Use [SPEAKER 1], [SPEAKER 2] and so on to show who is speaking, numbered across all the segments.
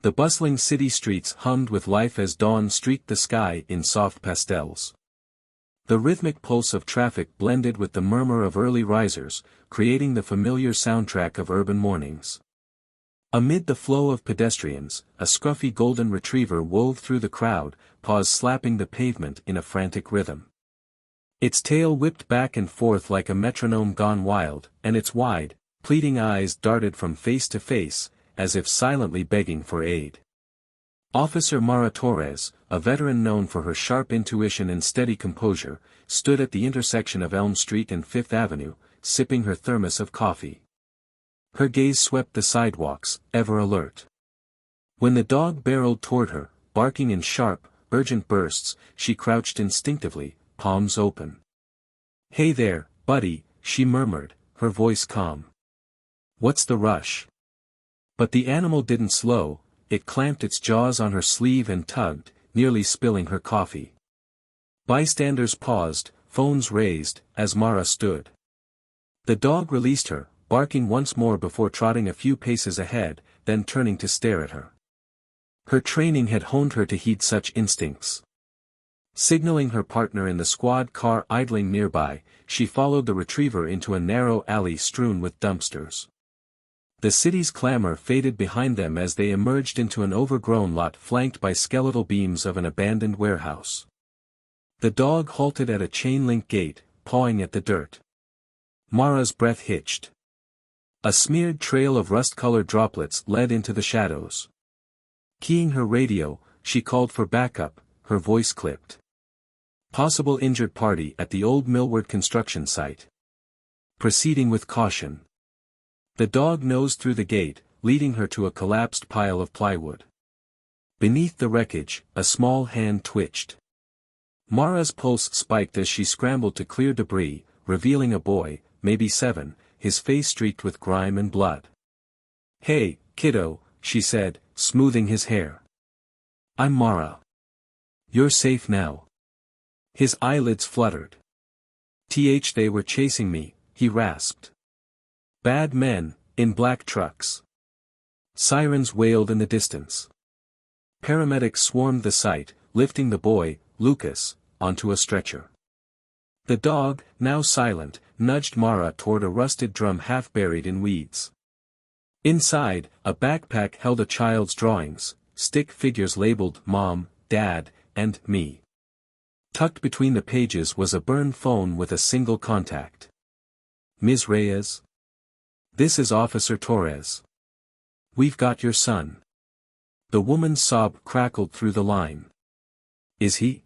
[SPEAKER 1] The bustling city streets hummed with life as dawn streaked the sky in soft pastels. The rhythmic pulse of traffic blended with the murmur of early risers, creating the familiar soundtrack of urban mornings. Amid the flow of pedestrians, a scruffy golden retriever wove through the crowd, paws slapping the pavement in a frantic rhythm. Its tail whipped back and forth like a metronome gone wild, and its wide, pleading eyes darted from face to face, as if silently begging for aid. Officer Mara Torres, a veteran known for her sharp intuition and steady composure, stood at the intersection of Elm Street and Fifth Avenue, sipping her thermos of coffee. Her gaze swept the sidewalks, ever alert. When the dog barreled toward her, barking in sharp, urgent bursts, she crouched instinctively, palms open. "Hey there, buddy," she murmured, her voice calm. "What's the rush?" But the animal didn't slow, it clamped its jaws on her sleeve and tugged, nearly spilling her coffee. Bystanders paused, phones raised, as Mara stood. The dog released her, barking once more before trotting a few paces ahead, then turning to stare at her. Her training had honed her to heed such instincts. Signaling her partner in the squad car idling nearby, she followed the retriever into a narrow alley strewn with dumpsters. The city's clamor faded behind them as they emerged into an overgrown lot flanked by skeletal beams of an abandoned warehouse. The dog halted at a chain-link gate, pawing at the dirt. Mara's breath hitched. A smeared trail of rust-colored droplets led into the shadows. Keying her radio, she called for backup, her voice clipped. Possible injured party at the old Millward construction site. Proceeding with caution. The dog nosed through the gate, leading her to a collapsed pile of plywood. Beneath the wreckage, a small hand twitched. Mara's pulse spiked as she scrambled to clear debris, revealing a boy, maybe 7, his face streaked with grime and blood. "Hey, kiddo," she said, smoothing his hair. "I'm Mara. You're safe now." His eyelids fluttered. They were chasing me," he rasped. "Bad men, in black trucks." Sirens wailed in the distance. Paramedics swarmed the site, lifting the boy, Lucas, onto a stretcher. The dog, now silent, nudged Mara toward a rusted drum half buried in weeds. Inside, a backpack held a child's drawings, stick figures labeled Mom, Dad, and Me. Tucked between the pages was a burned phone with a single contact. "Ms. Reyes? This is Officer Torres. We've got your son." The woman's sob crackled through the line. "Is he?"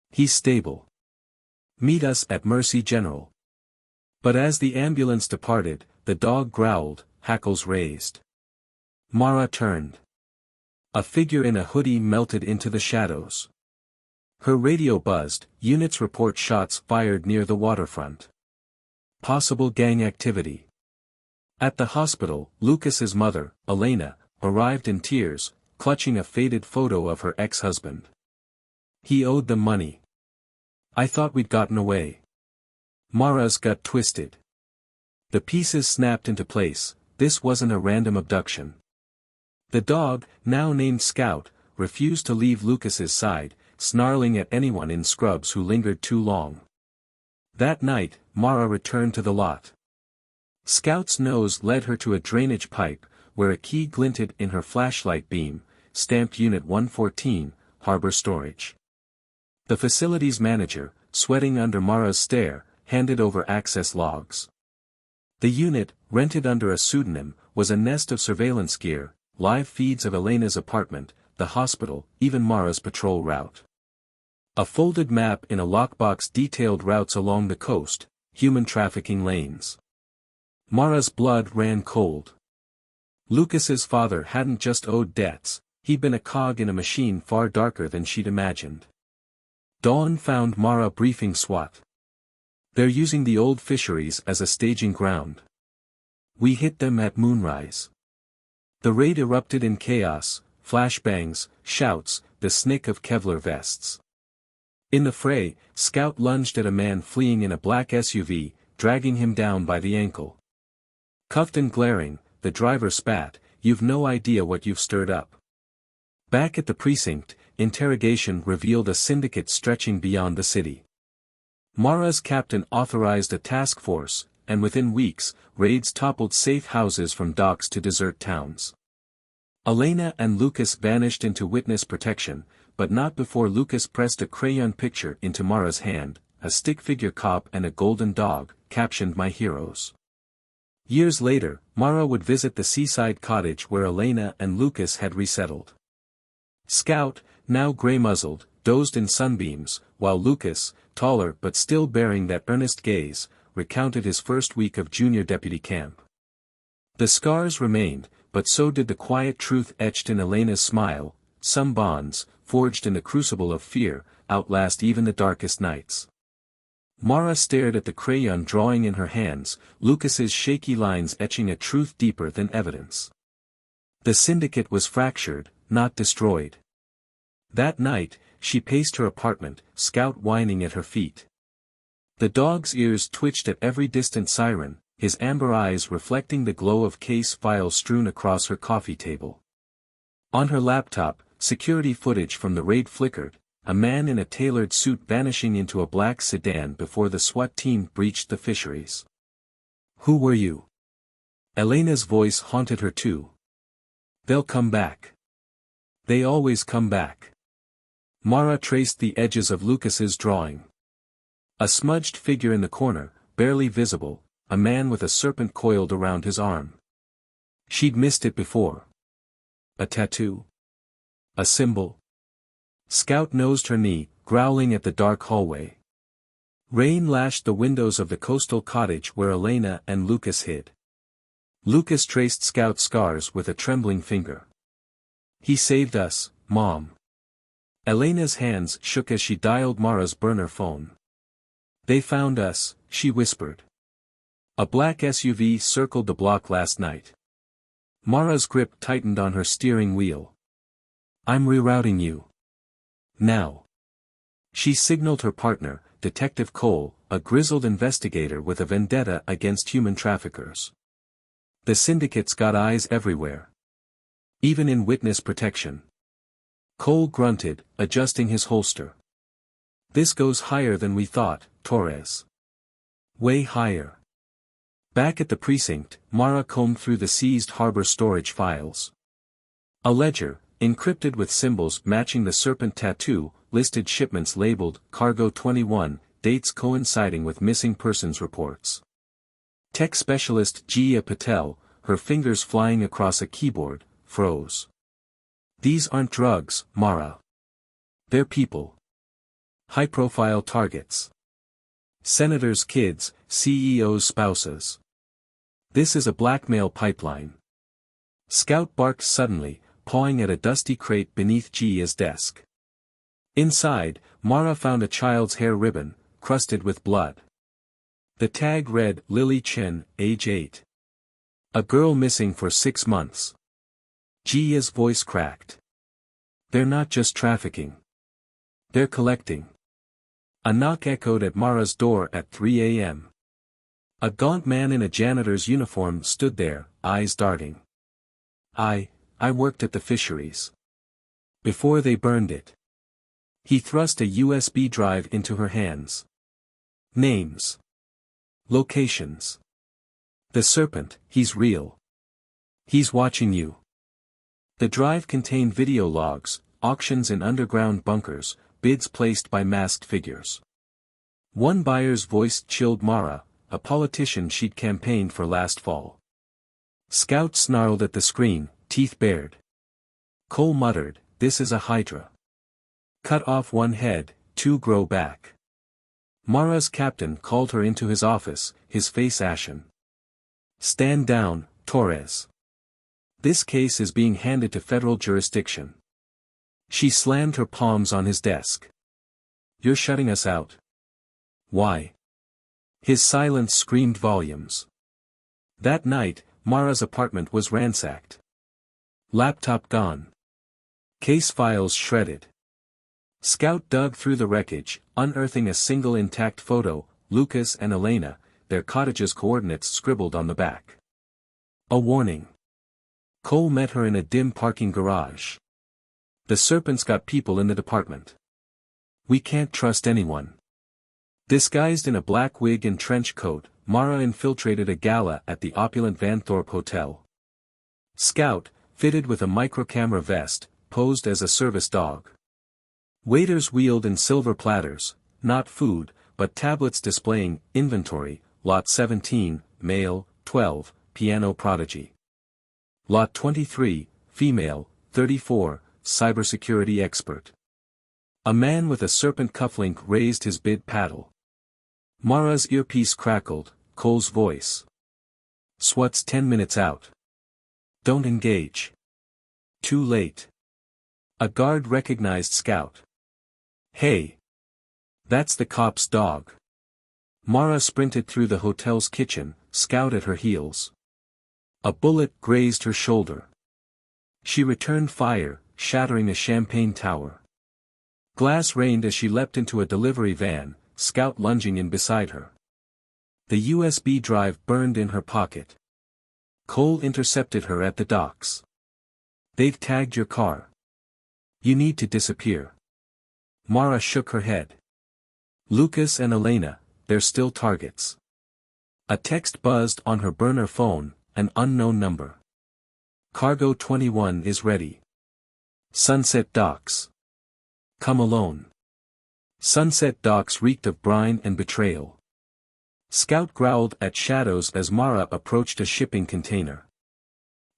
[SPEAKER 1] "He's stable. Meet us at Mercy General." But as the ambulance departed, the dog growled, hackles raised. Mara turned. A figure in a hoodie melted into the shadows. Her radio buzzed, units report shots fired near the waterfront. Possible gang activity. At the hospital, Lucas's mother, Elena, arrived in tears, clutching a faded photo of her ex-husband. He owed them money. "I thought we'd gotten away." Mara's gut twisted. The pieces snapped into place, this wasn't a random abduction. The dog, now named Scout, refused to leave Lucas's side, snarling at anyone in scrubs who lingered too long. That night, Mara returned to the lot. Scout's nose led her to a drainage pipe, where a key glinted in her flashlight beam, stamped Unit 114, Harbor Storage. The facility's manager, sweating under Mara's stare, handed over access logs. The unit, rented under a pseudonym, was a nest of surveillance gear, live feeds of Elena's apartment, the hospital, even Mara's patrol route. A folded map in a lockbox detailed routes along the coast, human trafficking lanes. Mara's blood ran cold. Lucas's father hadn't just owed debts, he'd been a cog in a machine far darker than she'd imagined. Dawn found Mara briefing SWAT. "They're using the old fisheries as a staging ground. We hit them at moonrise." The raid erupted in chaos, flashbangs, shouts, the snick of Kevlar vests. In the fray, Scout lunged at a man fleeing in a black SUV, dragging him down by the ankle. Cuffed and glaring, the driver spat, "You've no idea what you've stirred up." Back at the precinct, interrogation revealed a syndicate stretching beyond the city. Mara's captain authorized a task force, and within weeks, raids toppled safe houses from docks to desert towns. Elena and Lucas vanished into witness protection, but not before Lucas pressed a crayon picture into Mara's hand, a stick figure cop and a golden dog, captioned "My Heroes." Years later, Mara would visit the seaside cottage where Elena and Lucas had resettled. Scout, now gray-muzzled, dozed in sunbeams, while Lucas, taller but still bearing that earnest gaze, recounted his first week of junior deputy camp. The scars remained, but so did the quiet truth etched in Elena's smile: some bonds, forged in the crucible of fear, outlast even the darkest nights. Mara stared at the crayon drawing in her hands, Lucas's shaky lines etching a truth deeper than evidence. The syndicate was fractured, not destroyed. That night, she paced her apartment, Scout whining at her feet. The dog's ears twitched at every distant siren, his amber eyes reflecting the glow of case files strewn across her coffee table. On her laptop, security footage from the raid flickered, a man in a tailored suit vanishing into a black sedan before the SWAT team breached the fisheries. "Who were you?" Elena's voice haunted her too. "They'll come back. They always come back." Mara traced the edges of Lucas's drawing. A smudged figure in the corner, barely visible, a man with a serpent coiled around his arm. She'd missed it before. A tattoo? A symbol? Scout nosed her knee, growling at the dark hallway. Rain lashed the windows of the coastal cottage where Elena and Lucas hid. Lucas traced Scout's scars with a trembling finger. "He saved us, Mom." Elena's hands shook as she dialed Mara's burner phone. "They found us," she whispered. "A black SUV circled the block last night." Mara's grip tightened on her steering wheel. "I'm rerouting you. Now." She signaled her partner, Detective Cole, a grizzled investigator with a vendetta against human traffickers. The syndicate's got eyes everywhere. Even in witness protection. Cole grunted, adjusting his holster. "This goes higher than we thought, Torres. Way higher." Back at the precinct, Mara combed through the seized harbor storage files. A ledger, encrypted with symbols matching the serpent tattoo, listed shipments labeled Cargo 21, dates coinciding with missing persons reports. Tech specialist Gia Patel, her fingers flying across a keyboard, froze. "These aren't drugs, Mara. They're people. High-profile targets. Senators' kids, CEOs' spouses. This is a blackmail pipeline." Scout barked suddenly, pawing at a dusty crate beneath Gia's desk. Inside, Mara found a child's hair ribbon, crusted with blood. The tag read Lily Chen, age 8. A girl missing for 6 months. Gia's voice cracked. "They're not just trafficking. They're collecting." A knock echoed at Mara's door at 3 a.m. A gaunt man in a janitor's uniform stood there, eyes darting. I worked at the fisheries. Before they burned it." He thrust a USB drive into her hands. "Names. Locations. The serpent, he's real. He's watching you." The drive contained video logs, auctions in underground bunkers, bids placed by masked figures. One buyer's voice chilled Mara, a politician she'd campaigned for last fall. Scout snarled at the screen, teeth bared. Cole muttered, "This is a hydra. Cut off one head, 2 grow back." Mara's captain called her into his office, his face ashen. "Stand down, Torres. This case is being handed to federal jurisdiction." She slammed her palms on his desk. "You're shutting us out." "Why?" His silence screamed volumes. That night, Mara's apartment was ransacked. Laptop gone. Case files shredded. Scout dug through the wreckage, unearthing a single intact photo, Lucas and Elena, their cottage's coordinates scribbled on the back. A warning. Cole met her in a dim parking garage. The Serpent's got people in the department. We can't trust anyone. Disguised in a black wig and trench coat, Mara infiltrated a gala at the opulent Vanthorpe Hotel. Scout, fitted with a microcamera vest, posed as a service dog. Waiters wheeled in silver platters, not food, but tablets displaying inventory, Lot 17, male, 12, piano prodigy. Lot 23, female, 34, cybersecurity expert. A man with a serpent cufflink raised his bid paddle. Mara's earpiece crackled, Cole's voice. SWAT's 10 minutes out. Don't engage. Too late. A guard recognized Scout. Hey. That's the cop's dog. Mara sprinted through the hotel's kitchen, Scout at her heels. A bullet grazed her shoulder. She returned fire, shattering a champagne tower. Glass rained as she leapt into a delivery van, Scout lunging in beside her. The USB drive burned in her pocket. Cole intercepted her at the docks. They've tagged your car. You need to disappear. Mara shook her head. Lucas and Elena, they're still targets. A text buzzed on her burner phone, an unknown number. Cargo 21 is ready. Sunset Docks. Come alone. Sunset Docks reeked of brine and betrayal. Scout growled at shadows as Mara approached a shipping container.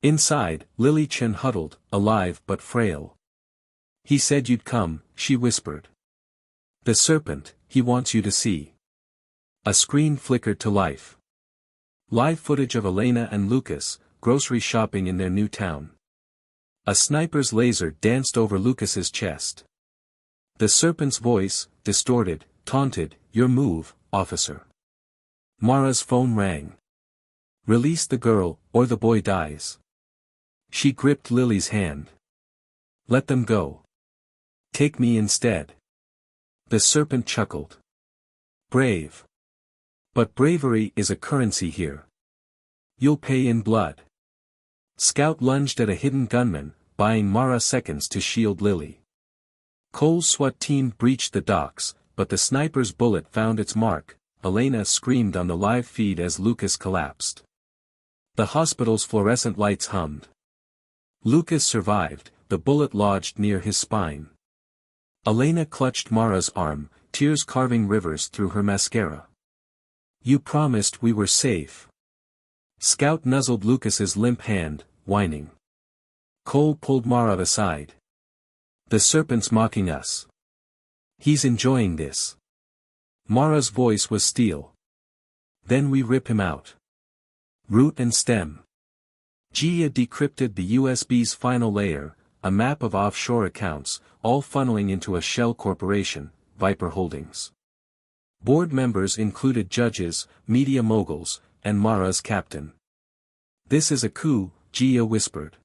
[SPEAKER 1] Inside, Lily Chen huddled, alive but frail. He said you'd come, she whispered. The Serpent, he wants you to see. A screen flickered to life. Live footage of Elena and Lucas, grocery shopping in their new town. A sniper's laser danced over Lucas's chest. The Serpent's voice, distorted, taunted, your move, officer. Mara's phone rang. Release the girl, or the boy dies. She gripped Lily's hand. Let them go. Take me instead. The Serpent chuckled. Brave. But bravery is a currency here. You'll pay in blood. Scout lunged at a hidden gunman, buying Mara seconds to shield Lily. Cole's SWAT team breached the docks, but the sniper's bullet found its mark. Elena screamed on the live feed as Lucas collapsed. The hospital's fluorescent lights hummed. Lucas survived, the bullet lodged near his spine. Elena clutched Mara's arm, tears carving rivers through her mascara. You promised we were safe. Scout nuzzled Lucas's limp hand, whining. Cole pulled Mara aside. The Serpent's mocking us. He's enjoying this. Mara's voice was steel. Then we rip him out. Root and stem. Gia decrypted the USB's final layer, a map of offshore accounts, all funneling into a shell corporation, Viper Holdings. Board members included judges, media moguls, and Mara's captain. This is a coup, Gia whispered.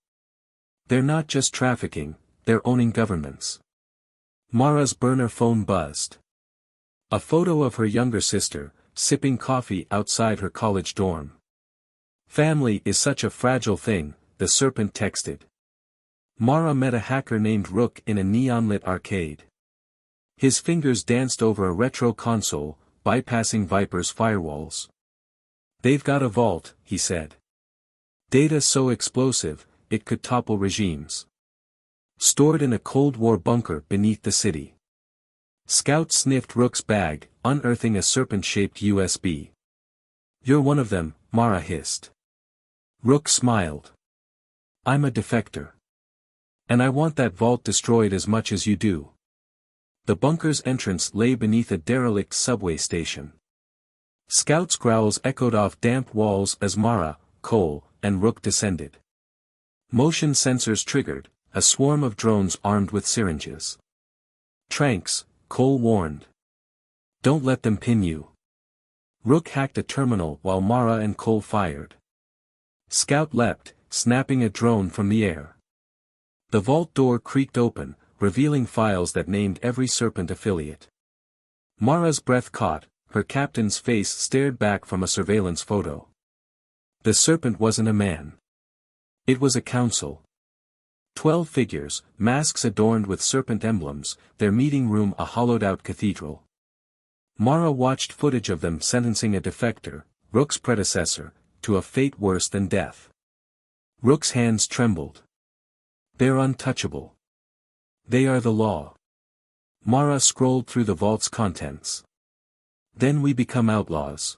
[SPEAKER 1] They're not just trafficking, they're owning governments. Mara's burner phone buzzed. A photo of her younger sister, sipping coffee outside her college dorm. Family is such a fragile thing, the Serpent texted. Mara met a hacker named Rook in a neon-lit arcade. His fingers danced over a retro console, bypassing Viper's firewalls. They've got a vault, he said. Data so explosive, it could topple regimes. Stored in a Cold War bunker beneath the city. Scout sniffed Rook's bag, unearthing a serpent-shaped USB. You're one of them, Mara hissed. Rook smiled. I'm a defector. And I want that vault destroyed as much as you do. The bunker's entrance lay beneath a derelict subway station. Scout's growls echoed off damp walls as Mara, Cole, and Rook descended. Motion sensors triggered, a swarm of drones armed with syringes. Tranks, Cole warned. Don't let them pin you. Rook hacked a terminal while Mara and Cole fired. Scout leapt, snapping a drone from the air. The vault door creaked open, revealing files that named every Serpent affiliate. Mara's breath caught, her captain's face stared back from a surveillance photo. The Serpent wasn't a man. It was a council. 12 figures, masks adorned with serpent emblems, their meeting room a hollowed-out cathedral. Mara watched footage of them sentencing a defector, Rook's predecessor, to a fate worse than death. Rook's hands trembled. They're untouchable. They are the law. Mara scrolled through the vault's contents. Then we become outlaws.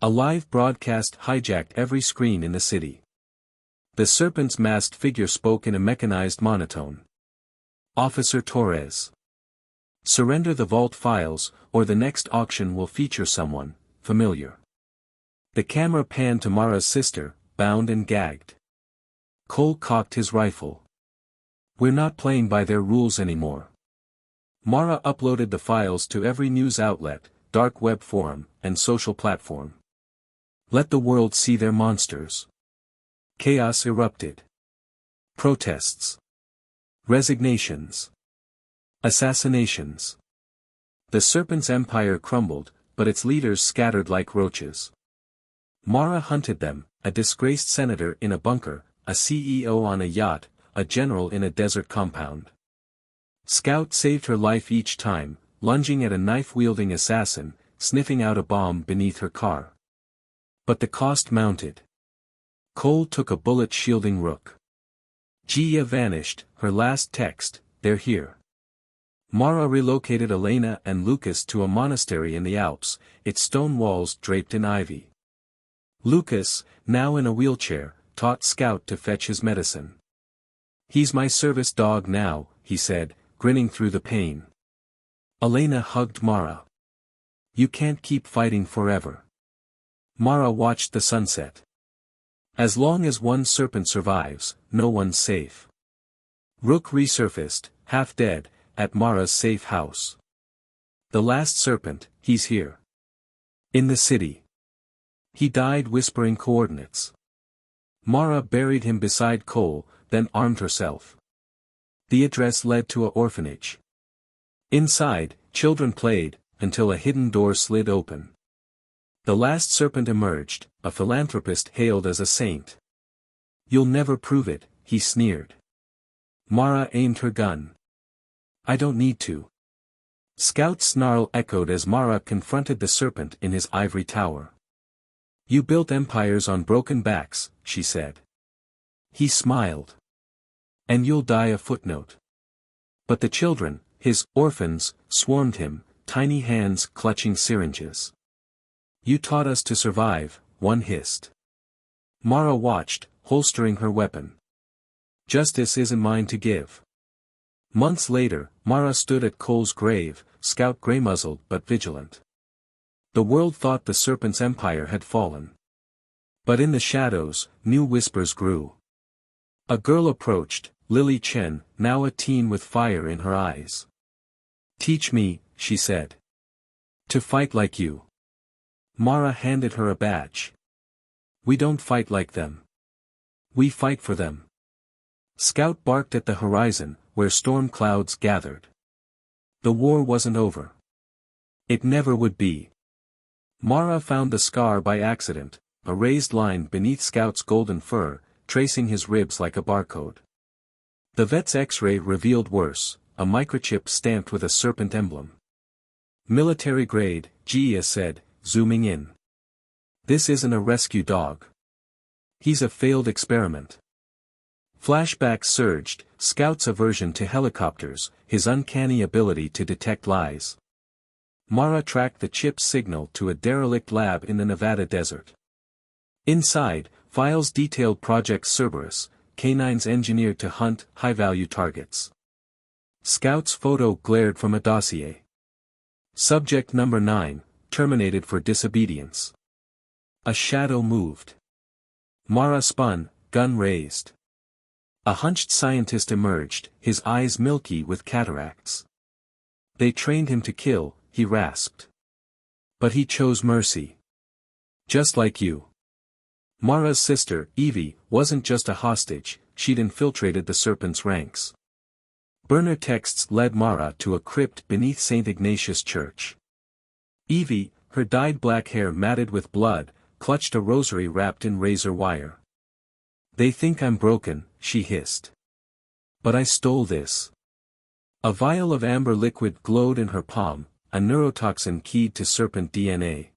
[SPEAKER 1] A live broadcast hijacked every screen in the city. The serpent's masked figure spoke in a mechanized monotone. Officer Torres. Surrender the vault files, or the next auction will feature someone familiar. The camera panned to Mara's sister, bound and gagged. Cole cocked his rifle. We're not playing by their rules anymore. Mara uploaded the files to every news outlet, dark web forum, and social platform. Let the world see their monsters. Chaos erupted. Protests. Resignations. Assassinations. The serpent's empire crumbled, but its leaders scattered like roaches. Mara hunted them, a disgraced senator in a bunker, a CEO on a yacht, a general in a desert compound. Scout saved her life each time, lunging at a knife-wielding assassin, sniffing out a bomb beneath her car. But the cost mounted. Cole took a bullet shielding Rook. Gia vanished, her last text, "They're here." Mara relocated Elena and Lucas to a monastery in the Alps, its stone walls draped in ivy. Lucas, now in a wheelchair, taught Scout to fetch his medicine. "He's my service dog now," he said, grinning through the pain. Elena hugged Mara. "You can't keep fighting forever." Mara watched the sunset. As long as one serpent survives, no one's safe. Rook resurfaced, half dead, at Mara's safe house. "The last serpent, he's here. In the city." He died whispering coordinates. Mara buried him beside Cole, then armed herself. The address led to an orphanage. Inside, children played, until a hidden door slid open. The last serpent emerged, a philanthropist hailed as a saint. "You'll never prove it," he sneered. Mara aimed her gun. "I don't need to." Scout's snarl echoed as Mara confronted the serpent in his ivory tower. "You built empires on broken backs," she said. He smiled. "And you'll die a footnote." But the children, his orphans, swarmed him, tiny hands clutching syringes. "You taught us to survive," one hissed. Mara watched, holstering her weapon. "Justice isn't mine to give." Months later, Mara stood at Cole's grave, Scout grey-muzzled but vigilant. The world thought the serpent's empire had fallen. But in the shadows, new whispers grew. A girl approached, Lily Chen, now a teen with fire in her eyes. "Teach me," she said. "To fight like you." Mara handed her a badge. "We don't fight like them. We fight for them." Scout barked at the horizon, where storm clouds gathered. The war wasn't over. It never would be. Mara found the scar by accident, a raised line beneath Scout's golden fur, tracing his ribs like a barcode. The vet's X-ray revealed worse, a microchip stamped with a serpent emblem. "Military grade," Gia said, zooming in. "This isn't a rescue dog. He's a failed experiment." Flashbacks surged, Scout's aversion to helicopters, his uncanny ability to detect lies. Mara tracked the chip's signal to a derelict lab in the Nevada desert. Inside, files detailed Project Cerberus, canines engineered to hunt high-value targets. Scout's photo glared from a dossier. Subject number 9, terminated for disobedience. A shadow moved. Mara spun, gun raised. A hunched scientist emerged, his eyes milky with cataracts. "They trained him to kill," he rasped. "But he chose mercy. Just like you." Mara's sister, Evie, wasn't just a hostage, she'd infiltrated the serpent's ranks. Burner texts led Mara to a crypt beneath St. Ignatius Church. Evie, her dyed black hair matted with blood, clutched a rosary wrapped in razor wire. "They think I'm broken," she hissed. But I stole this. A vial of amber liquid glowed in her palm, a neurotoxin keyed to serpent DNA.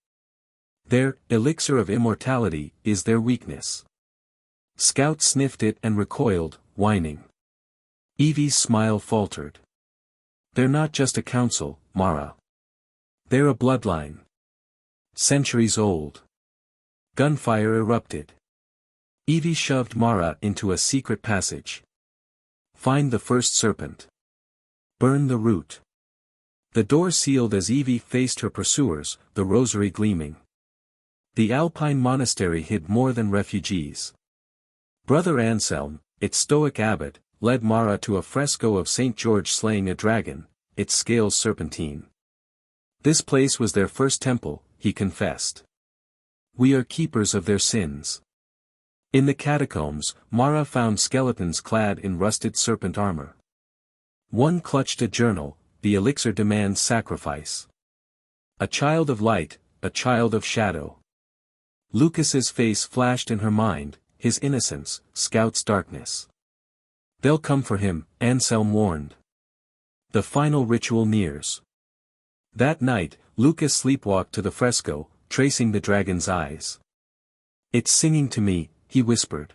[SPEAKER 1] Their elixir of immortality is their weakness. Scout sniffed it and recoiled, whining. Evie's smile faltered. They're not just a council, Mara. They're a bloodline. Centuries old. Gunfire erupted. Evie shoved Mara into a secret passage. Find the first serpent. Burn the root. The door sealed as Evie faced her pursuers, the rosary gleaming. The Alpine monastery hid more than refugees. Brother Anselm, its stoic abbot, led Mara to a fresco of St. George slaying a dragon, its scales serpentine. This place was their first temple, he confessed. We are keepers of their sins. In the catacombs, Mara found skeletons clad in rusted serpent armor. One clutched a journal, the elixir demands sacrifice. A child of light, a child of shadow. Lucas's face flashed in her mind, his innocence, Scout's darkness. They'll come for him, Anselm warned. The final ritual nears. That night, Lucas sleepwalked to the fresco, tracing the dragon's eyes. It's singing to me, he whispered.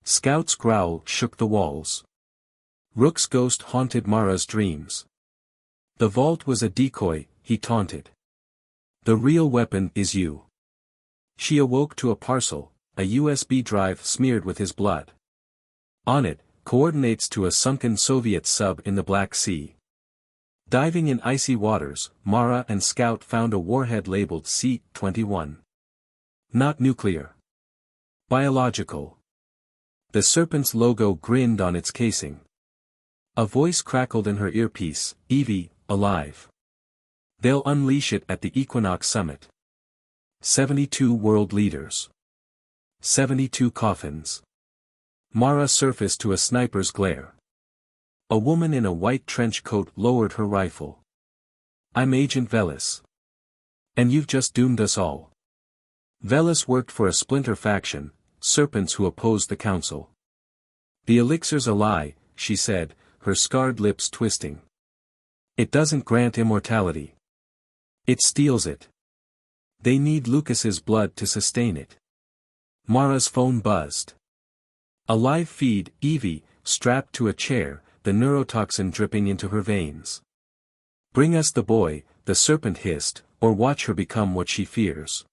[SPEAKER 1] Scout's growl shook the walls. Rook's ghost haunted Mara's dreams. The vault was a decoy, he taunted. The real weapon is you. She awoke to a parcel, a USB drive smeared with his blood. On it, coordinates to a sunken Soviet sub in the Black Sea. Diving in icy waters, Mara and Scout found a warhead labeled C-21. Not nuclear. Biological. The serpent's logo grinned on its casing. A voice crackled in her earpiece, Evie, alive. They'll unleash it at the Equinox Summit. 72 world leaders. 72 coffins. Mara surfaced to a sniper's glare. A woman in a white trench coat lowered her rifle. I'm Agent Velis. And you've just doomed us all. Velis worked for a splinter faction, serpents who opposed the council. The elixir's a lie, she said, her scarred lips twisting. It doesn't grant immortality. It steals it. They need Lucas's blood to sustain it. Mara's phone buzzed. A live feed, Evie, strapped to a chair, the neurotoxin dripping into her veins. Bring us the boy, the serpent hissed, or watch her become what she fears.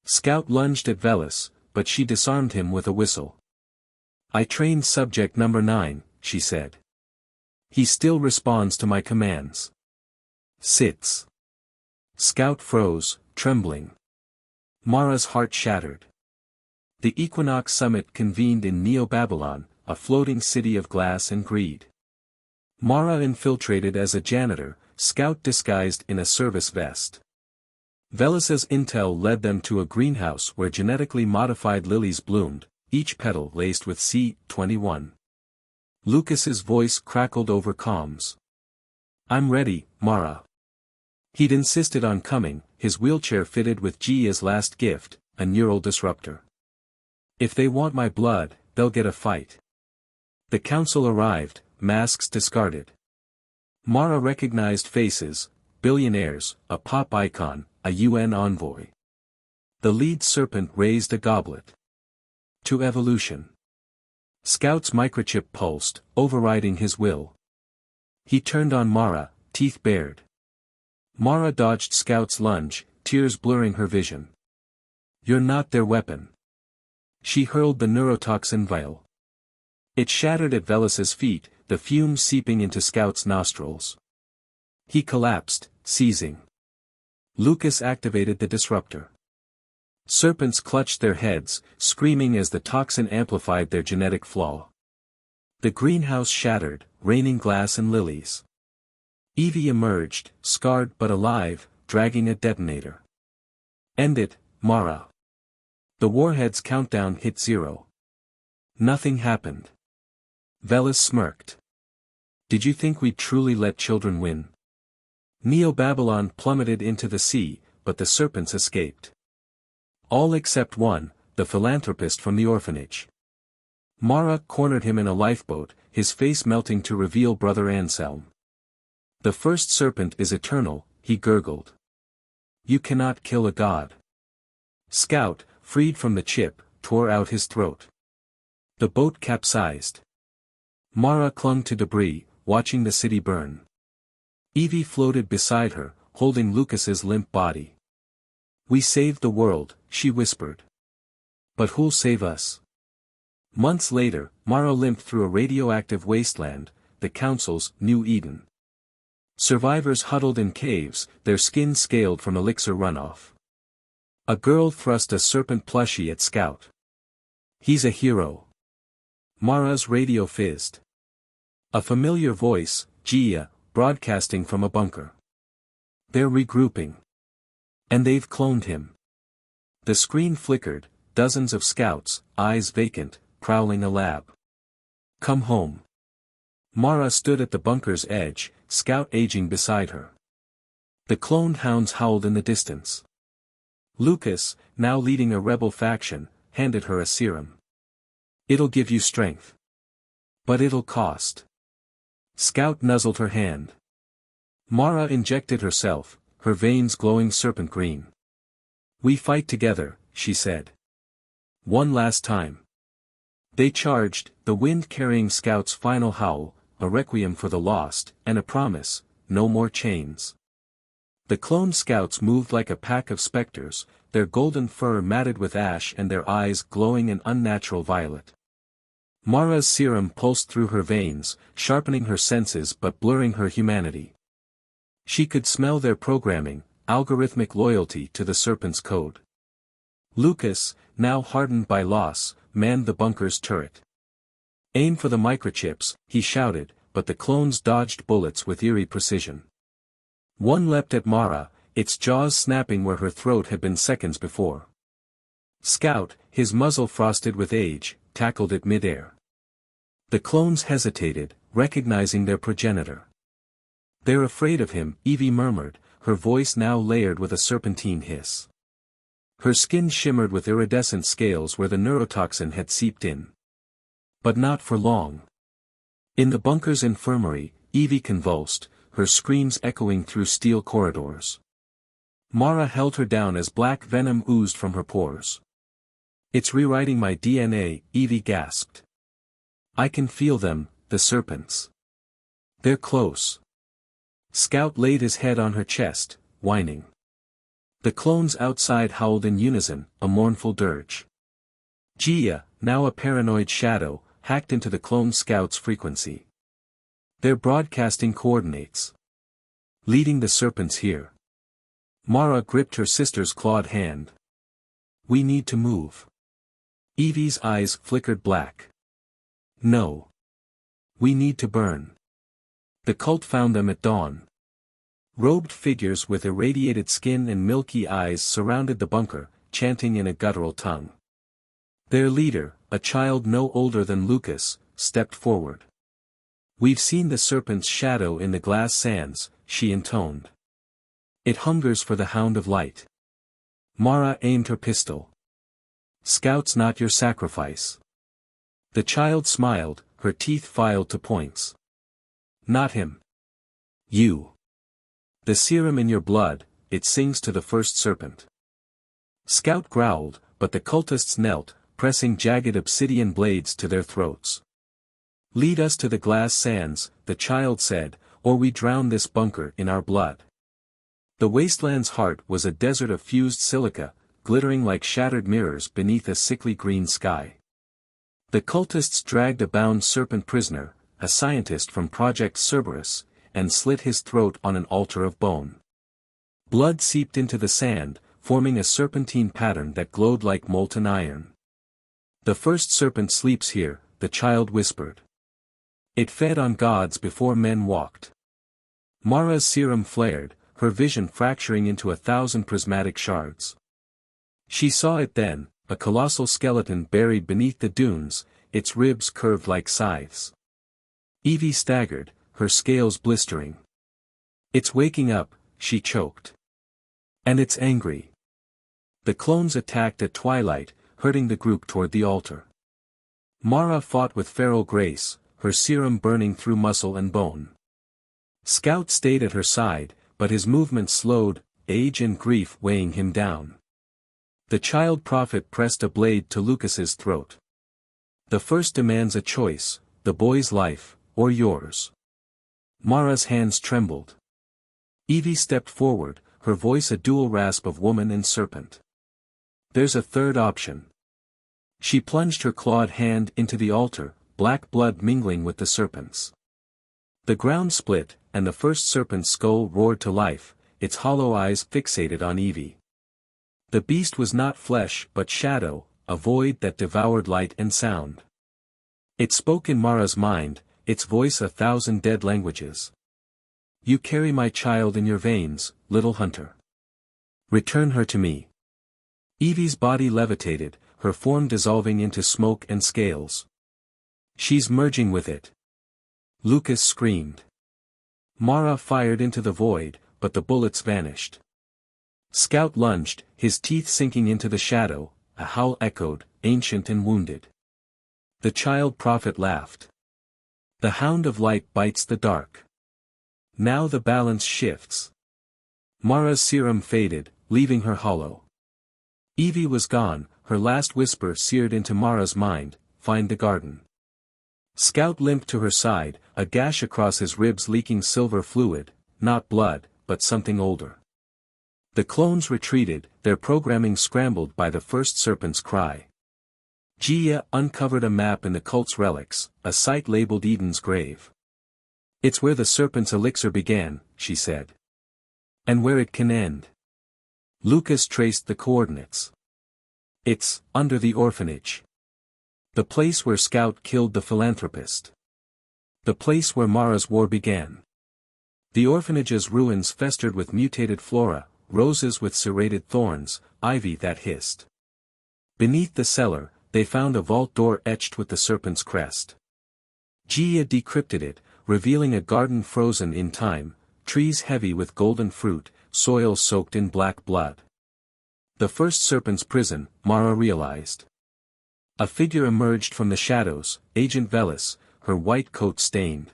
[SPEAKER 1] Scout lunged at Velis, but she disarmed him with a whistle. I trained subject number 9, she said. He still responds to my commands. Sits. Scout froze, trembling. Mara's heart shattered. The Equinox Summit convened in Neo-Babylon, a floating city of glass and greed. Mara infiltrated as a janitor, Scout disguised in a service vest. Velis's intel led them to a greenhouse where genetically modified lilies bloomed, each petal laced with C-21. Lucas's voice crackled over comms. I'm ready, Mara. He'd insisted on coming, his wheelchair fitted with Gia's last gift, a neural disruptor. If they want my blood, they'll get a fight. The council arrived, masks discarded. Mara recognized faces, billionaires, a pop icon, a UN envoy. The lead serpent raised a goblet. To evolution. Scout's microchip pulsed, overriding his will. He turned on Mara, teeth bared. Mara dodged Scout's lunge, tears blurring her vision. You're not their weapon. She hurled the neurotoxin vial. It shattered at Velis's feet, the fumes seeping into Scout's nostrils. He collapsed, seizing. Lucas activated the disruptor. Serpents clutched their heads, screaming as the toxin amplified their genetic flaw. The greenhouse shattered, raining glass and lilies. Evie emerged, scarred but alive, dragging a detonator. End it, Mara. The warhead's countdown hit 0. Nothing happened. Velis smirked. Did you think we'd truly let children win? Neo-Babylon plummeted into the sea, but the serpents escaped. All except one, the philanthropist from the orphanage. Mara cornered him in a lifeboat, his face melting to reveal Brother Anselm. "The first serpent is eternal," he gurgled. "You cannot kill a god." Scout, freed from the chip, tore out his throat. The boat capsized. Mara clung to debris, watching the city burn. Evie floated beside her, holding Lucas's limp body. "We saved the world," she whispered. "But who'll save us?" Months later, Mara limped through a radioactive wasteland, the Council's New Eden. Survivors huddled in caves, their skin scaled from elixir runoff. A girl thrust a serpent plushie at Scout. "He's a hero." Mara's radio fizzed. A familiar voice, Gia, broadcasting from a bunker. "They're regrouping. And they've cloned him." The screen flickered, dozens of scouts, eyes vacant, prowling a lab. "Come home." Mara stood at the bunker's edge, Scout aging beside her. The cloned hounds howled in the distance. Lucas, now leading a rebel faction, handed her a serum. "It'll give you strength. But it'll cost." Scout nuzzled her hand. Mara injected herself, her veins glowing serpent green. "We fight together," she said. "One last time." They charged, the wind carrying Scout's final howl, a requiem for the lost, and a promise, no more chains. The cloned scouts moved like a pack of specters, their golden fur matted with ash and their eyes glowing an unnatural violet. Mara's serum pulsed through her veins, sharpening her senses but blurring her humanity. She could smell their programming, algorithmic loyalty to the serpent's code. Lucas, now hardened by loss, manned the bunker's turret. "Aim for the microchips," he shouted, but the clones dodged bullets with eerie precision. One leapt at Mara, its jaws snapping where her throat had been seconds before. Scout, his muzzle frosted with age, tackled it midair. The clones hesitated, recognizing their progenitor. "They're afraid of him," Evie murmured, her voice now layered with a serpentine hiss. Her skin shimmered with iridescent scales where the neurotoxin had seeped in. But not for long. In the bunker's infirmary, Evie convulsed, her screams echoing through steel corridors. Mara held her down as black venom oozed from her pores. "It's rewriting my DNA," Evie gasped. "I can feel them, the serpents. They're close." Scout laid his head on her chest, whining. The clones outside howled in unison, a mournful dirge. Gia, now a paranoid shadow, hacked into the clone scout's frequency. "They're broadcasting coordinates. Leading the serpents here." Mara gripped her sister's clawed hand. "We need to move." Evie's eyes flickered black. "No. We need to burn." The cult found them at dawn. Robed figures with irradiated skin and milky eyes surrounded the bunker, chanting in a guttural tongue. Their leader, a child no older than Lucas, stepped forward. "We've seen the serpent's shadow in the glass sands," she intoned. "It hungers for the hound of light." Mara aimed her pistol. "Scout's not your sacrifice." The child smiled, her teeth filed to points. "Not him. You. The serum in your blood, it sings to the first serpent." Scout growled, but the cultists knelt, pressing jagged obsidian blades to their throats. "Lead us to the glass sands," the child said, "or we drown this bunker in our blood." The wasteland's heart was a desert of fused silica, glittering like shattered mirrors beneath a sickly green sky. The cultists dragged a bound serpent prisoner, a scientist from Project Cerberus, and slit his throat on an altar of bone. Blood seeped into the sand, forming a serpentine pattern that glowed like molten iron. "The first serpent sleeps here," the child whispered. "It fed on gods before men walked." Mara's serum flared, her vision fracturing into 1,000 prismatic shards. She saw it then, a colossal skeleton buried beneath the dunes, its ribs curved like scythes. Evie staggered, her scales blistering. "It's waking up," she choked. "And it's angry." The clones attacked at twilight, herding the group toward the altar. Mara fought with feral grace, her serum burning through muscle and bone. Scout stayed at her side, but his movements slowed, age and grief weighing him down. The child prophet pressed a blade to Lucas's throat. The first demands a choice, the boy's life, or yours. Mara's hands trembled. Evie stepped forward, her voice a dual rasp of woman and serpent. There's a third option. She plunged her clawed hand into the altar, black blood mingling with the serpent's. The ground split, and the first serpent's skull roared to life, its hollow eyes fixated on Evie. The beast was not flesh but shadow, a void that devoured light and sound. It spoke in Mara's mind, its voice 1,000 dead languages. You carry my child in your veins, little hunter. Return her to me. Evie's body levitated, her form dissolving into smoke and scales. She's merging with it. Lucas screamed. Mara fired into the void, but the bullets vanished. Scout lunged, his teeth sinking into the shadow, a howl echoed, ancient and wounded. The child prophet laughed. The hound of light bites the dark. Now the balance shifts. Mara's serum faded, leaving her hollow. Evie was gone, her last whisper seared into Mara's mind, find the garden. Scout limped to her side, a gash across his ribs leaking silver fluid, not blood, but something older. The clones retreated, their programming scrambled by the first serpent's cry. Gia uncovered a map in the cult's relics, a site labeled Eden's grave. It's where the serpent's elixir began, she said. And where it can end. Lucas traced the coordinates. It's under the orphanage. The place where Scout killed the philanthropist. The place where Mara's war began. The orphanage's ruins festered with mutated flora, roses with serrated thorns, ivy that hissed. Beneath the cellar, they found a vault door etched with the serpent's crest. Gia decrypted it, revealing a garden frozen in time, trees heavy with golden fruit, soil soaked in black blood. The first serpent's prison, Mara realized. A figure emerged from the shadows, Agent Velis, her white coat stained.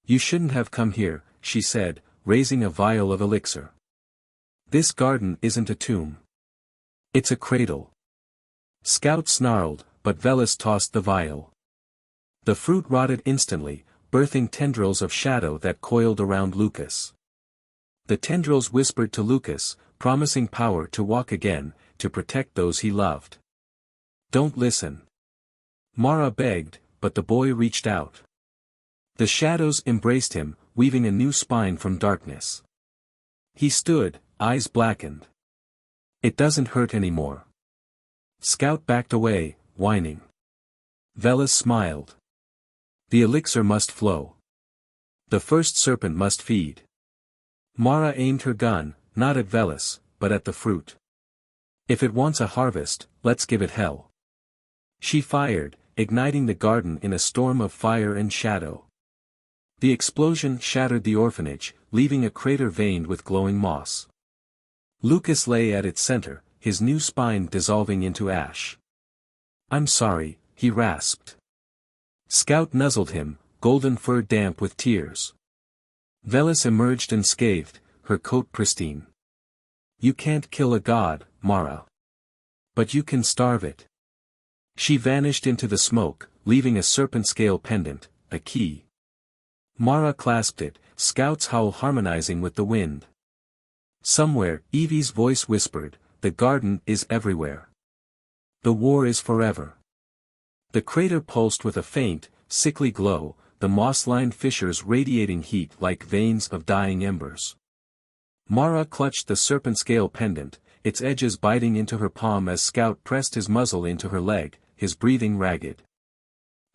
[SPEAKER 1] You shouldn't have come here, she said, raising a vial of elixir. This garden isn't a tomb. It's a cradle. Scout snarled, but Velis tossed the vial. The fruit rotted instantly, birthing tendrils of shadow that coiled around Lucas. The tendrils whispered to Lucas, promising power to walk again, to protect those he loved. Don't listen. Mara begged, but the boy reached out. The shadows embraced him, weaving a new spine from darkness. He stood, eyes blackened. It doesn't hurt anymore. Scout backed away, whining. Velis smiled. The elixir must flow. The first serpent must feed. Mara aimed her gun, not at Velis, but at the fruit. If it wants a harvest, let's give it hell. She fired, igniting the garden in a storm of fire and shadow. The explosion shattered the orphanage, leaving a crater veined with glowing moss. Lucas lay at its center, his new spine dissolving into ash. I'm sorry, he rasped. Scout nuzzled him, golden fur damp with tears. Velis emerged unscathed, her coat pristine. You can't kill a god, Mara. But you can starve it. She vanished into the smoke, leaving a serpent scale pendant, a key. Mara clasped it, Scout's howl harmonizing with the wind. Somewhere, Evie's voice whispered, the garden is everywhere. The war is forever. The crater pulsed with a faint, sickly glow, the moss-lined fissures radiating heat like veins of dying embers. Mara clutched the serpent scale pendant, its edges biting into her palm as Scout pressed his muzzle into her leg, his breathing ragged.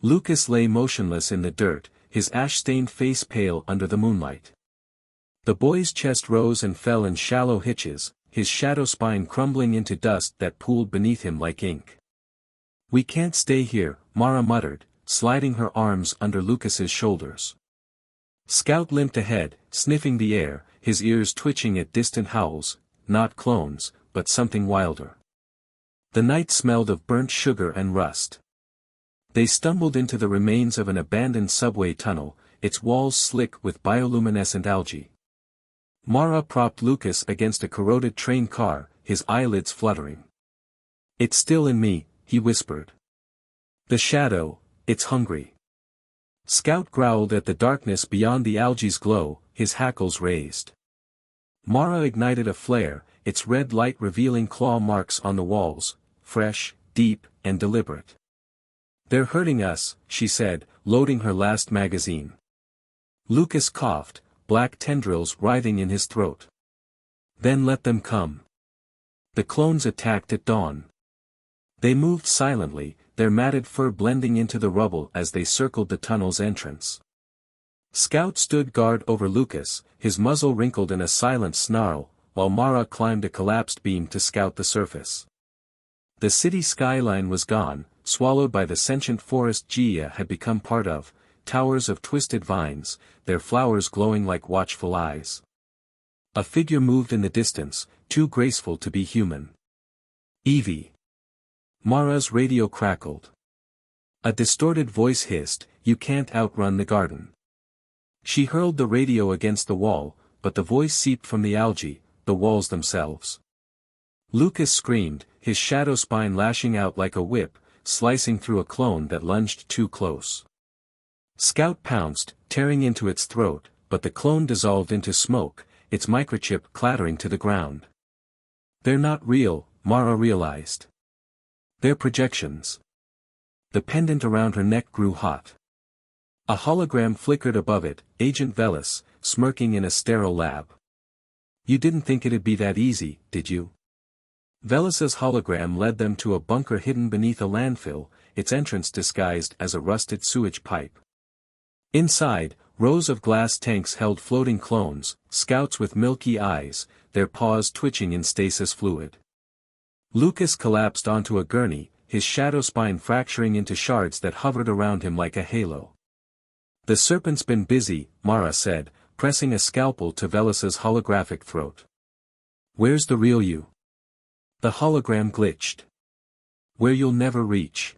[SPEAKER 1] Lucas lay motionless in the dirt, his ash-stained face pale under the moonlight. The boy's chest rose and fell in shallow hitches, his shadow spine crumbling into dust that pooled beneath him like ink. We can't stay here, Mara muttered, sliding her arms under Lucas's shoulders. Scout limped ahead, sniffing the air, his ears twitching at distant howls, not clones, but something wilder. The night smelled of burnt sugar and rust. They stumbled into the remains of an abandoned subway tunnel, its walls slick with bioluminescent algae. Mara propped Lucas against a corroded train car, his eyelids fluttering. "It's still in me," he whispered. "The shadow, it's hungry." Scout growled at the darkness beyond the algae's glow, his hackles raised. Mara ignited a flare, its red light revealing claw marks on the walls, fresh, deep, and deliberate. "They're hurting us," she said, loading her last magazine. Lucas coughed, black tendrils writhing in his throat. "Then let them come." The clones attacked at dawn. They moved silently, their matted fur blending into the rubble as they circled the tunnel's entrance. Scout stood guard over Lucas, his muzzle wrinkled in a silent snarl, while Mara climbed a collapsed beam to scout the surface. The city skyline was gone, swallowed by the sentient forest Gia had become part of, towers of twisted vines, their flowers glowing like watchful eyes. A figure moved in the distance, too graceful to be human. "Evie." Mara's radio crackled. A distorted voice hissed, "You can't outrun the garden." She hurled the radio against the wall, but the voice seeped from the algae, the walls themselves. Lucas screamed, his shadow spine lashing out like a whip, slicing through a clone that lunged too close. Scout pounced, tearing into its throat, but the clone dissolved into smoke, its microchip clattering to the ground. "They're not real," Mara realized. "They're projections." The pendant around her neck grew hot. A hologram flickered above it, Agent Velis, smirking in a sterile lab. "You didn't think it'd be that easy, did you?" Velis's hologram led them to a bunker hidden beneath a landfill, its entrance disguised as a rusted sewage pipe. Inside, rows of glass tanks held floating clones, scouts with milky eyes, their paws twitching in stasis fluid. Lucas collapsed onto a gurney, his shadow spine fracturing into shards that hovered around him like a halo. "The serpent's been busy," Mara said, pressing a scalpel to Velis's holographic throat. "Where's the real you?" The hologram glitched. "Where you'll never reach."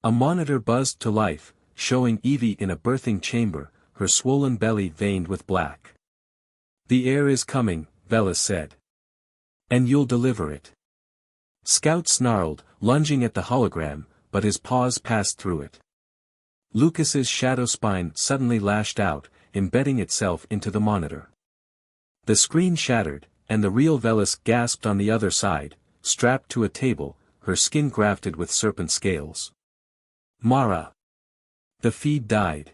[SPEAKER 1] A monitor buzzed to life, showing Evie in a birthing chamber, her swollen belly veined with black. "The air is coming," Velis said. "And you'll deliver it." Scout snarled, lunging at the hologram, but his paws passed through it. Lucas's shadow spine suddenly lashed out, embedding itself into the monitor. The screen shattered, and the real Velis gasped on the other side, strapped to a table, her skin grafted with serpent scales. "Mara." The feed died.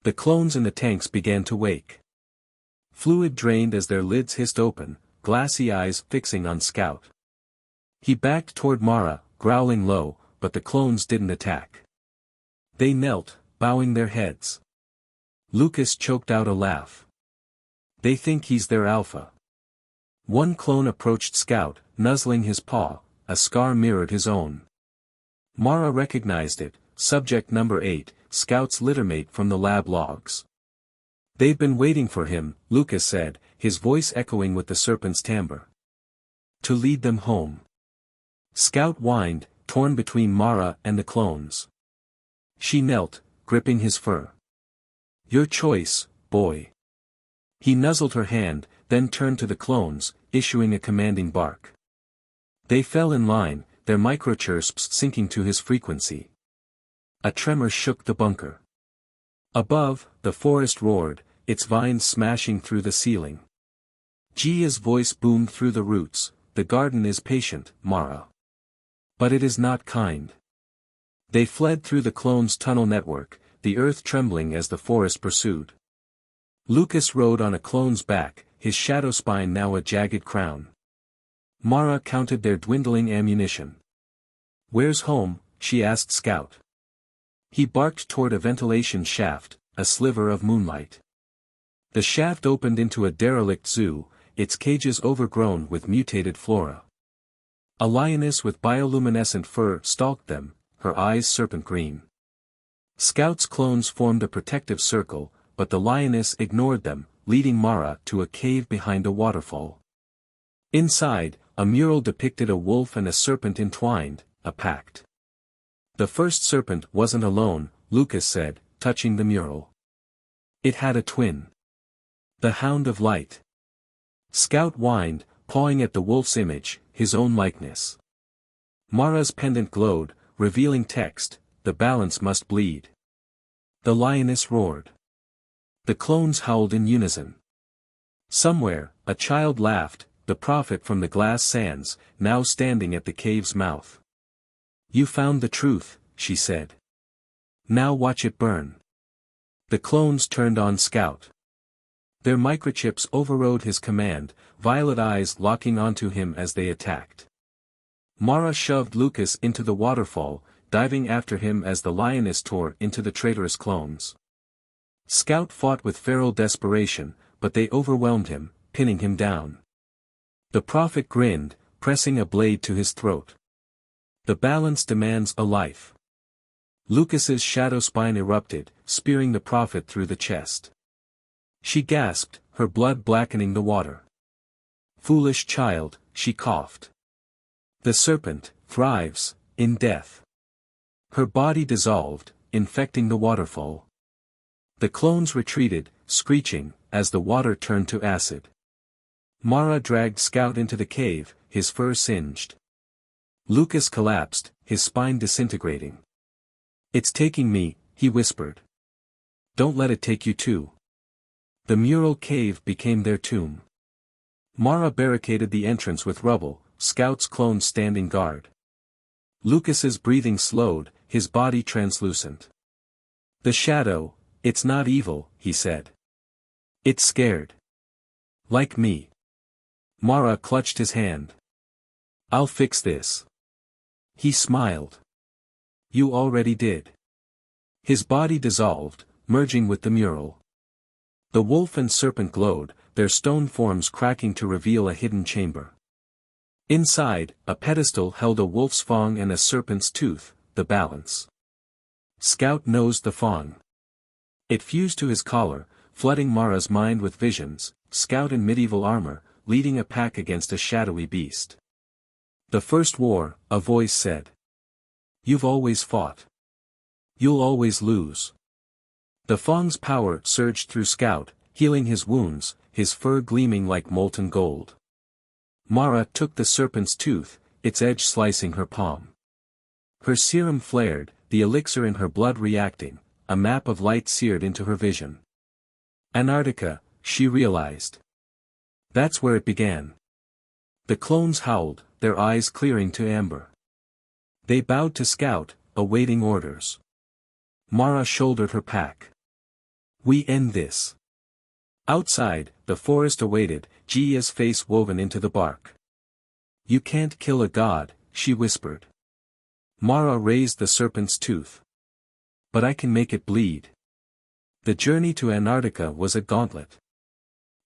[SPEAKER 1] The clones in the tanks began to wake. Fluid drained as their lids hissed open, glassy eyes fixing on Scout. He backed toward Mara, growling low, but the clones didn't attack. They knelt, bowing their heads. Lucas choked out a laugh. "They think he's their alpha." One clone approached Scout, nuzzling his paw, a scar mirrored his own. Mara recognized it, subject number 8, Scout's littermate from the lab logs. "They've been waiting for him," Lucas said, his voice echoing with the serpent's timbre. "To lead them home." Scout whined, torn between Mara and the clones. She knelt, gripping his fur. "Your choice, boy." He nuzzled her hand, then turned to the clones, issuing a commanding bark. They fell in line, their microchirps sinking to his frequency. A tremor shook the bunker. Above, the forest roared, its vines smashing through the ceiling. Gia's voice boomed through the roots, "The garden is patient, Mara. But it is not kind." They fled through the clones' tunnel network, the earth trembling as the forest pursued. Lucas rode on a clone's back, his shadow spine now a jagged crown. Mara counted their dwindling ammunition. "Where's home?" she asked Scout. He barked toward a ventilation shaft, a sliver of moonlight. The shaft opened into a derelict zoo, its cages overgrown with mutated flora. A lioness with bioluminescent fur stalked them, her eyes serpent green. Scout's clones formed a protective circle, but the lioness ignored them, leading Mara to a cave behind a waterfall. Inside, a mural depicted a wolf and a serpent entwined, a pact. The first serpent wasn't alone, Lucas said, touching the mural. It had a twin. The Hound of Light. Scout whined, pawing at the wolf's image, his own likeness. Mara's pendant glowed, revealing text, "The balance must bleed." The lioness roared. The clones howled in unison. Somewhere, a child laughed, the prophet from the glass sands, now standing at the cave's mouth. "You found the truth," she said. "Now watch it burn." The clones turned on Scout. Their microchips overrode his command, violet eyes locking onto him as they attacked. Mara shoved Lucas into the waterfall, diving after him as the lioness tore into the traitorous clones. Scout fought with feral desperation, but they overwhelmed him, pinning him down. The prophet grinned, pressing a blade to his throat. "The balance demands a life." Lucas's shadow spine erupted, spearing the prophet through the chest. She gasped, her blood blackening the water. "Foolish child," she coughed. "The serpent thrives in death." Her body dissolved, infecting the waterfall. The clones retreated, screeching, as the water turned to acid. Mara dragged Scout into the cave, his fur singed. Lucas collapsed, his spine disintegrating. "It's taking me," he whispered. "Don't let it take you too." The mural cave became their tomb. Mara barricaded the entrance with rubble, Scout's clones standing guard. Lucas's breathing slowed, his body translucent. "The shadow, it's not evil," he said. "It's scared. Like me." Mara clutched his hand. "I'll fix this." He smiled. "You already did." His body dissolved, merging with the mural. The wolf and serpent glowed, their stone forms cracking to reveal a hidden chamber. Inside, a pedestal held a wolf's fang and a serpent's tooth, the balance. Scout nosed the fang. It fused to his collar, flooding Mara's mind with visions, Scout in medieval armor, leading a pack against a shadowy beast. "The first war," a voice said. "You've always fought. You'll always lose." The fang's power surged through Scout, healing his wounds, his fur gleaming like molten gold. Mara took the serpent's tooth, its edge slicing her palm. Her serum flared, the elixir in her blood reacting, a map of light seared into her vision. Antarctica, she realized. That's where it began. The clones howled, their eyes clearing to amber. They bowed to Scout, awaiting orders. Mara shouldered her pack. "We end this." Outside, the forest awaited, Gia's face woven into the bark. "You can't kill a god," she whispered. Mara raised the serpent's tooth. "But I can make it bleed." The journey to Antarctica was a gauntlet.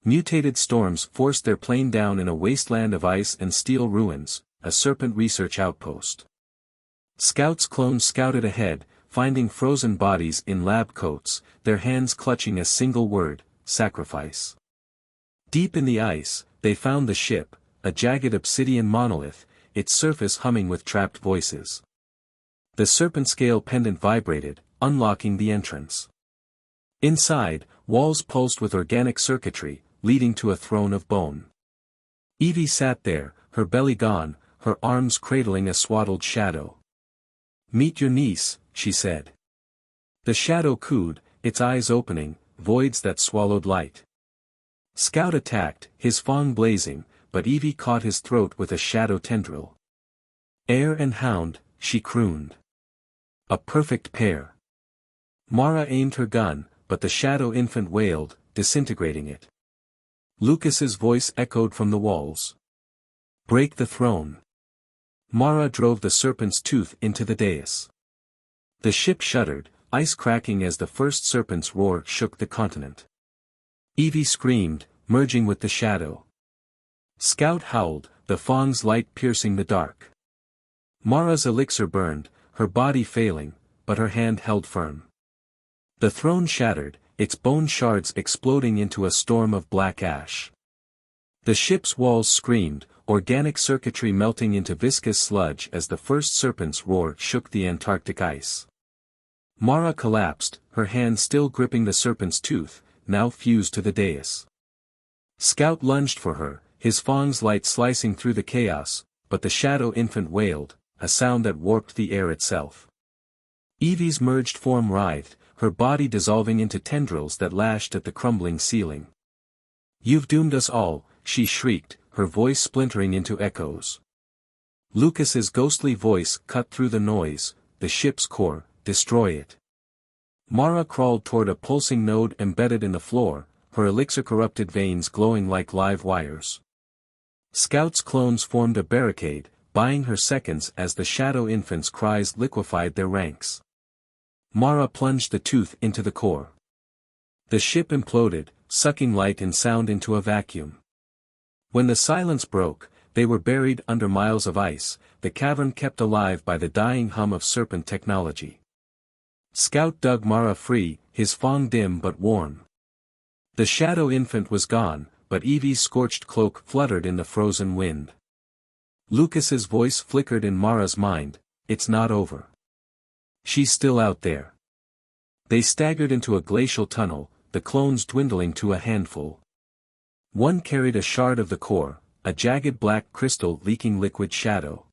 [SPEAKER 1] Mutated storms forced their plane down in a wasteland of ice and steel ruins, a serpent research outpost. Scout's clones scouted ahead, finding frozen bodies in lab coats, their hands clutching a single word, sacrifice. Deep in the ice, they found the ship, a jagged obsidian monolith, its surface humming with trapped voices. The serpent scale pendant vibrated, unlocking the entrance. Inside, walls pulsed with organic circuitry, leading to a throne of bone. Evie sat there, her belly gone, her arms cradling a swaddled shadow. "Meet your niece," she said. The shadow cooed, its eyes opening, voids that swallowed light. Scout attacked, his fang blazing, but Evie caught his throat with a shadow tendril. "Heir and hound," she crooned. "A perfect pair." Mara aimed her gun, but the shadow infant wailed, disintegrating it. Lucas's voice echoed from the walls. "Break the throne." Mara drove the serpent's tooth into the dais. The ship shuddered, ice cracking as the first serpent's roar shook the continent. Evie screamed, merging with the shadow. Scout howled, the fang's light piercing the dark. Mara's elixir burned, her body failing, but her hand held firm. The throne shattered, its bone shards exploding into a storm of black ash. The ship's walls screamed, organic circuitry melting into viscous sludge as the first serpent's roar shook the Antarctic ice. Mara collapsed, her hand still gripping the serpent's tooth, now fused to the dais. Scout lunged for her, his fang's light slicing through the chaos, but the shadow infant wailed, a sound that warped the air itself. Evie's merged form writhed, her body dissolving into tendrils that lashed at the crumbling ceiling. "You've doomed us all," she shrieked, her voice splintering into echoes. Lucas's ghostly voice cut through the noise, "The ship's core, destroy it." Mara crawled toward a pulsing node embedded in the floor, her elixir-corrupted veins glowing like live wires. Scout's clones formed a barricade, buying her seconds as the shadow infant's cries liquefied their ranks. Mara plunged the tooth into the core. The ship imploded, sucking light and sound into a vacuum. When the silence broke, they were buried under miles of ice, the cavern kept alive by the dying hum of serpent technology. Scout dug Mara free, his fang dim but warm. The shadow infant was gone, but Evie's scorched cloak fluttered in the frozen wind. Lucas's voice flickered in Mara's mind, "It's not over. She's still out there." They staggered into a glacial tunnel, the clones dwindling to a handful. One carried a shard of the core, a jagged black crystal leaking liquid shadow.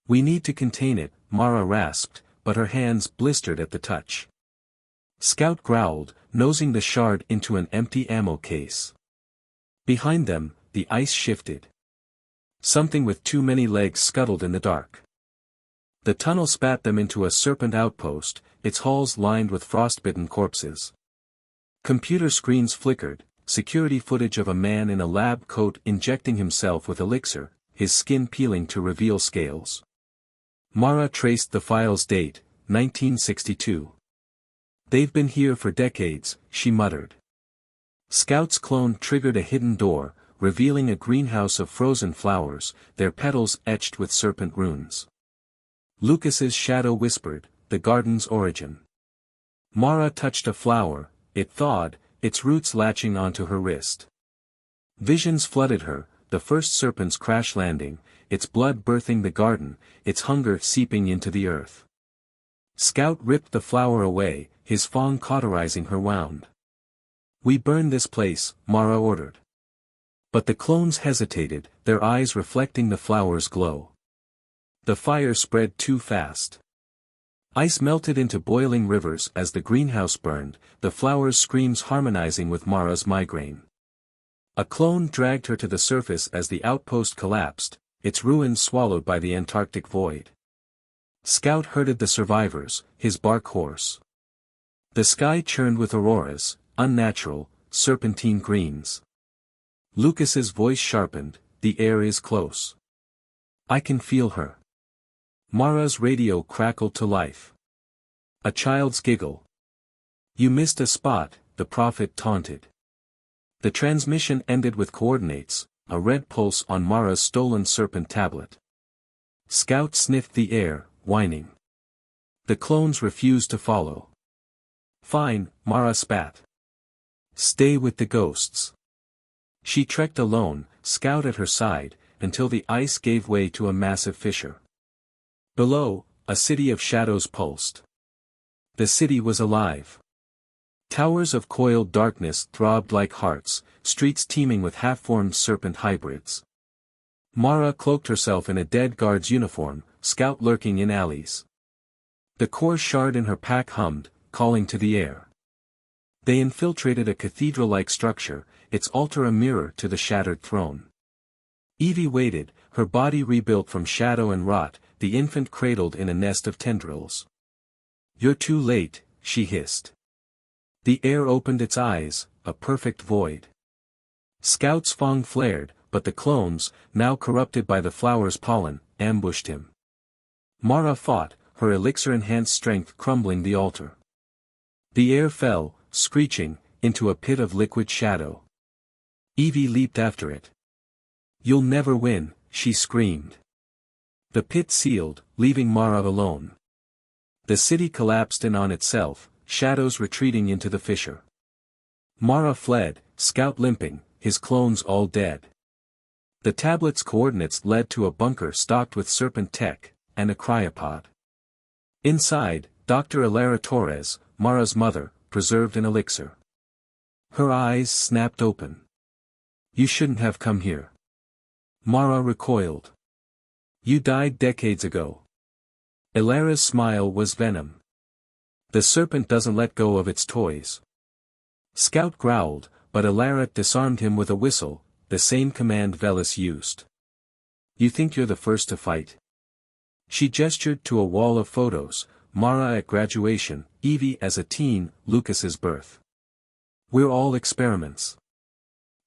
[SPEAKER 1] "We need to contain it," Mara rasped, but her hands blistered at the touch. Scout growled, nosing the shard into an empty ammo case. Behind them, the ice shifted. Something with too many legs scuttled in the dark. The tunnel spat them into a serpent outpost, its halls lined with frostbitten corpses. Computer screens flickered, security footage of a man in a lab coat injecting himself with elixir, his skin peeling to reveal scales. Mara traced the file's date, 1962. "They've been here for decades," she muttered. Scout's clone triggered a hidden door, revealing a greenhouse of frozen flowers, their petals etched with serpent runes. Lucas's shadow whispered, "The garden's origin." Mara touched a flower, it thawed, its roots latching onto her wrist. Visions flooded her, the first serpent's crash landing, its blood birthing the garden, its hunger seeping into the earth. Scout ripped the flower away, his fang cauterizing her wound. "We burn this place," Mara ordered. But the clones hesitated, their eyes reflecting the flower's glow. The fire spread too fast. Ice melted into boiling rivers as the greenhouse burned, the flower's screams harmonizing with Mara's migraine. A clone dragged her to the surface as the outpost collapsed, its ruins swallowed by the Antarctic void. Scout herded the survivors, his bark hoarse. The sky churned with auroras, unnatural, serpentine greens. Lucas's voice sharpened, "The air is close. I can feel her." Mara's radio crackled to life. A child's giggle. "You missed a spot," the prophet taunted. The transmission ended with coordinates, a red pulse on Mara's stolen serpent tablet. Scout sniffed the air, whining. The clones refused to follow. "Fine," Mara spat. "Stay with the ghosts." She trekked alone, Scout at her side, until the ice gave way to a massive fissure. Below, a city of shadows pulsed. The city was alive. Towers of coiled darkness throbbed like hearts, streets teeming with half-formed serpent hybrids. Mara cloaked herself in a dead guard's uniform, Scout lurking in alleys. The core shard in her pack hummed, calling to the air. They infiltrated a cathedral-like structure, its altar a mirror to the shattered throne. Evie waited, her body rebuilt from shadow and rot, the infant cradled in a nest of tendrils. "You're too late," she hissed. The air opened its eyes, a perfect void. Scout's fang flared, but the clones, now corrupted by the flower's pollen, ambushed him. Mara fought, her elixir-enhanced strength crumbling the altar. The air fell, screeching, into a pit of liquid shadow. Evie leaped after it. "You'll never win," she screamed. The pit sealed, leaving Mara alone. The city collapsed in on itself, shadows retreating into the fissure. Mara fled, Scout limping, his clones all dead. The tablet's coordinates led to a bunker stocked with serpent tech, and a cryopod. Inside, Dr. Mara Torres, Mara's mother, preserved an elixir. Her eyes snapped open. You shouldn't have come here. Mara recoiled. You died decades ago. Ilara's smile was venom. The serpent doesn't let go of its toys. Scout growled, but Ilara disarmed him with a whistle, the same command Velis used. You think you're the first to fight? She gestured to a wall of photos, Mara at graduation, Evie as a teen, Lucas's birth. We're all experiments.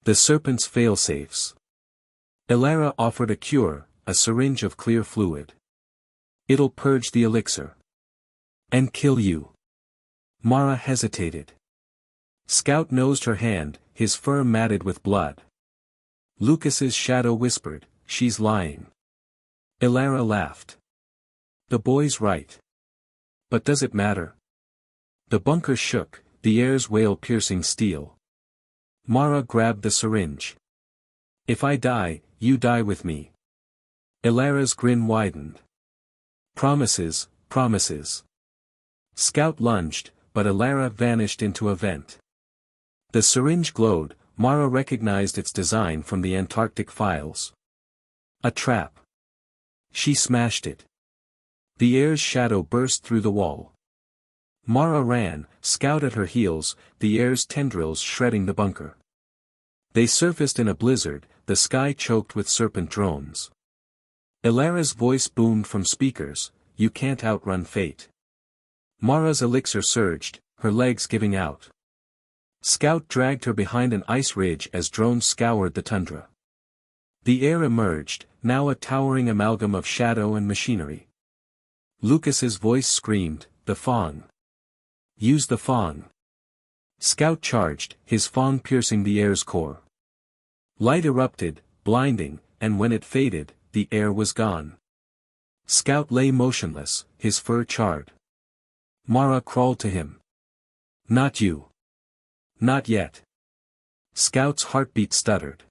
[SPEAKER 1] The serpent's fail-safes. Ilara offered a cure, a syringe of clear fluid. It'll purge the elixir. And kill you. Mara hesitated. Scout nosed her hand, his fur matted with blood. Lucas's shadow whispered, she's lying. Ilara laughed. The boy's right. But does it matter? The bunker shook, the air's wail-piercing steel. Mara grabbed the syringe. If I die, you die with me. Ilara's grin widened. Promises, promises. Scout lunged, but Ilara vanished into a vent. The syringe glowed, Mara recognized its design from the Antarctic files. A trap. She smashed it. The air's shadow burst through the wall. Mara ran, Scout at her heels, the air's tendrils shredding the bunker. They surfaced in a blizzard, the sky choked with serpent drones. Ilara's voice boomed from speakers, you can't outrun fate. Mara's elixir surged, her legs giving out. Scout dragged her behind an ice ridge as drones scoured the tundra. The air emerged, now a towering amalgam of shadow and machinery. Lucas's voice screamed, the Fawn. Use the Fawn. Scout charged, his Fawn piercing the air's core. Light erupted, blinding, and when it faded, the air was gone. Scout lay motionless, his fur charred. Mara crawled to him. Not you. Not yet. Scout's heartbeat stuttered.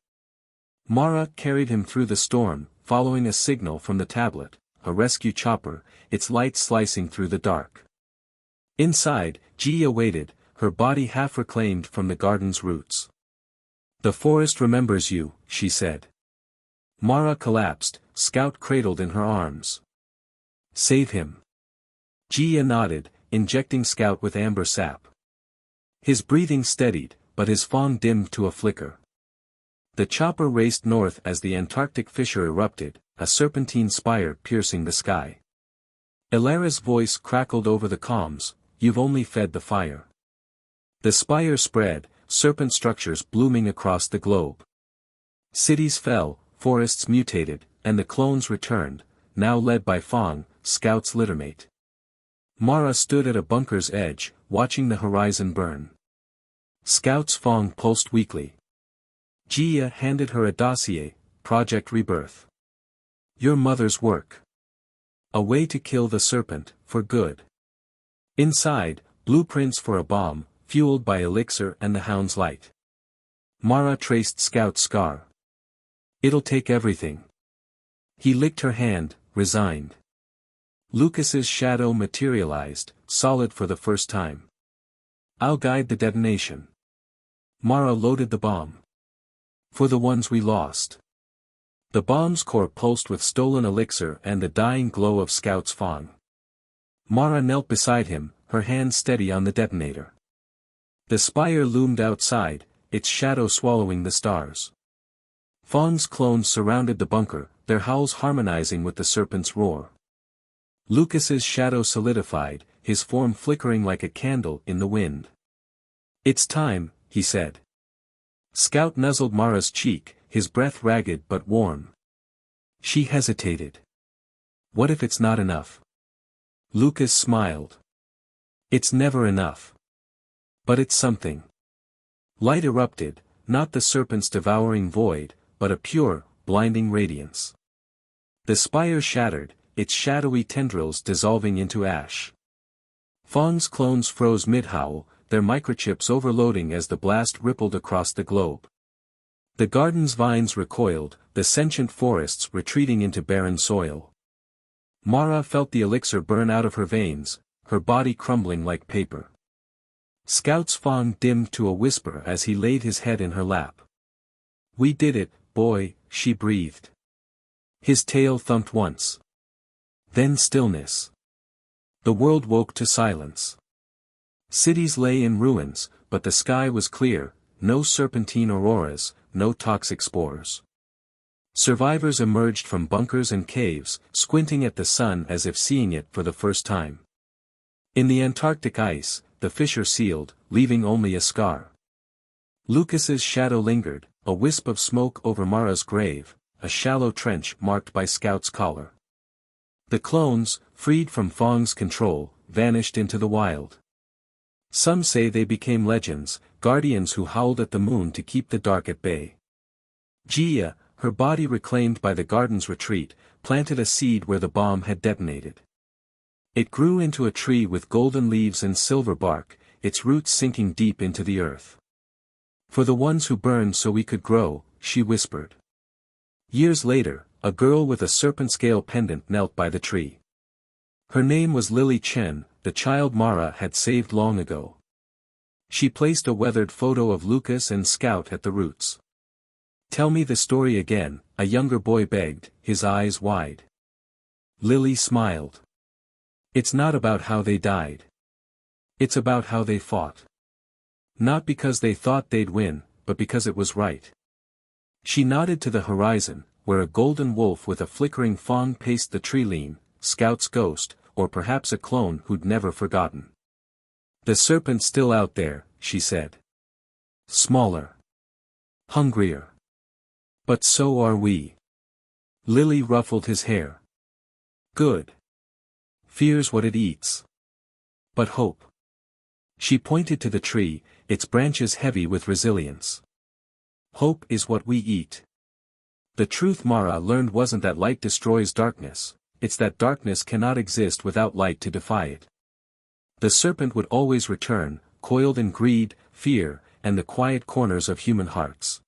[SPEAKER 1] Mara carried him through the storm, following a signal from the tablet, a rescue chopper, its light slicing through the dark. Inside, Gia waited, her body half reclaimed from the garden's roots. The forest remembers you, she said. Mara collapsed, Scout cradled in her arms. Save him. Gia nodded, injecting Scout with amber sap. His breathing steadied, but his fawn dimmed to a flicker. The chopper raced north as the Antarctic fissure erupted, a serpentine spire piercing the sky. Ilara's voice crackled over the comms, you've only fed the fire. The spire spread, serpent structures blooming across the globe. Cities fell, forests mutated, and the clones returned, now led by Fong, Scout's littermate. Mara stood at a bunker's edge, watching the horizon burn. Scout's Fong pulsed weakly. Gia handed her a dossier, Project Rebirth. Your mother's work. A way to kill the serpent, for good. Inside, blueprints for a bomb, fueled by elixir and the Hound's light. Mara traced Scout's scar. It'll take everything. He licked her hand, resigned. Lucas's shadow materialized, solid for the first time. I'll guide the detonation. Mara loaded the bomb. For the ones we lost. The bomb's core pulsed with stolen elixir and the dying glow of Scout's fawn. Mara knelt beside him, her hand steady on the detonator. The spire loomed outside, its shadow swallowing the stars. Fawn's clones surrounded the bunker, their howls harmonizing with the serpent's roar. Lucas's shadow solidified, his form flickering like a candle in the wind. It's time, he said. Scout nuzzled Mara's cheek, his breath ragged but warm. She hesitated. What if it's not enough? Lucas smiled. It's never enough. But it's something. Light erupted, not the serpent's devouring void, but a pure, blinding radiance. The spire shattered, its shadowy tendrils dissolving into ash. Fong's clones froze mid-howl, their microchips overloading as the blast rippled across the globe. The garden's vines recoiled, the sentient forests retreating into barren soil. Mara felt the elixir burn out of her veins, her body crumbling like paper. Scout's Fong dimmed to a whisper as he laid his head in her lap. "We did it, boy," she breathed. His tail thumped once. Then stillness. The world woke to silence. Cities lay in ruins, but the sky was clear, no serpentine auroras, no toxic spores. Survivors emerged from bunkers and caves, squinting at the sun as if seeing it for the first time. In the Antarctic ice, the fissure sealed, leaving only a scar. Lucas's shadow lingered, a wisp of smoke over Mara's grave, a shallow trench marked by Scout's collar. The clones, freed from Fong's control, vanished into the wild. Some say they became legends, guardians who howled at the moon to keep the dark at bay. Jia, her body reclaimed by the garden's retreat, planted a seed where the bomb had detonated. It grew into a tree with golden leaves and silver bark, its roots sinking deep into the earth. "For the ones who burned so we could grow," she whispered. Years later, a girl with a serpent-scale pendant knelt by the tree. Her name was Lily Chen, the child Mara had saved long ago. She placed a weathered photo of Lucas and Scout at the roots. "Tell me the story again," a younger boy begged, his eyes wide. Lily smiled. "It's not about how they died. It's about how they fought. Not because they thought they'd win, but because it was right." She nodded to the horizon, where a golden wolf with a flickering Fong paced the tree lean, Scout's ghost, or perhaps a clone who'd never forgotten. "The serpent's still out there," she said. "Smaller. Hungrier. But so are we." Lily ruffled his hair. "Good. Fears what it eats. But hope." She pointed to the tree, its branches heavy with resilience. "Hope is what we eat." The truth Mara learned wasn't that light destroys darkness, it's that darkness cannot exist without light to defy it. The serpent would always return, coiled in greed, fear, and the quiet corners of human hearts.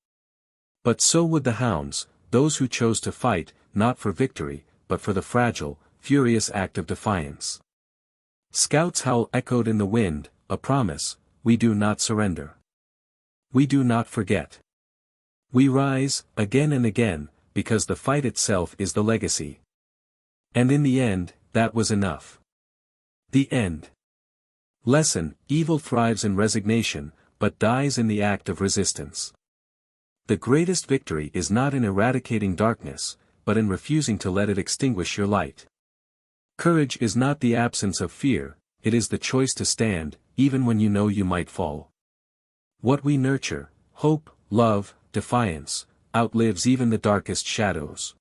[SPEAKER 1] But so would the hounds, those who chose to fight, not for victory, but for the fragile, furious act of defiance. Scout's howl echoed in the wind, a promise: we do not surrender. We do not forget. We rise, again and again, because the fight itself is the legacy. And in the end, that was enough. The end. Lesson: evil thrives in resignation, but dies in the act of resistance. The greatest victory is not in eradicating darkness, but in refusing to let it extinguish your light. Courage is not the absence of fear, it is the choice to stand, even when you know you might fall. What we nurture, hope, love, defiance, outlives even the darkest shadows.